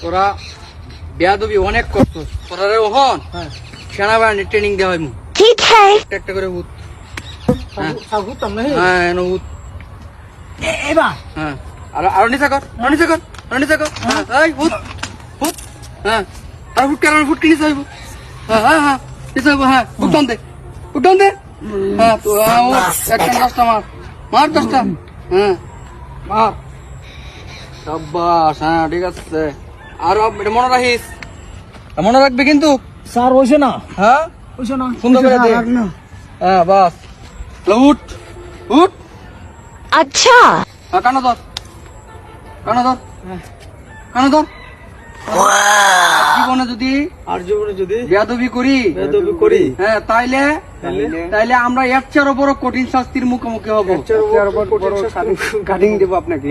তোরা বেয়াদবি অনেক করতো তোরা রে ওহন সেনাবাহিনী ট্রেনিং দেওয়া হয় ठीक है একটা করে হুত সাহুত তাম নাই হ্যাঁ এনো হুত এবা হ্যাঁ আর নিচা কর হ্যাঁ এই হুত হ্যাঁ আর হুট কি নিচা হইব হ্যাঁ নিচা হইব হ্যাঁ উঠন দে হ্যাঁ তো একটা 10টা মার 10টা হ্যাঁ মার সাব্বাস হ্যাঁ ঠিক আছে আর এটা মনে রাখিস মনে রাখবে কিন্তু স্যার হইছে না হ্যাঁ হইছে না সুন্দর করে দে হ্যাঁ বাস উঠ अच्छा হ্যাঁ কানা ধর জীবনে যদি বেয়াদবি করি হ্যাঁ তাইলে আমরা এর চেয়ে বড় কঠিন শাস্তির মুখোমুখি হব কাটিং দেব আপনাকে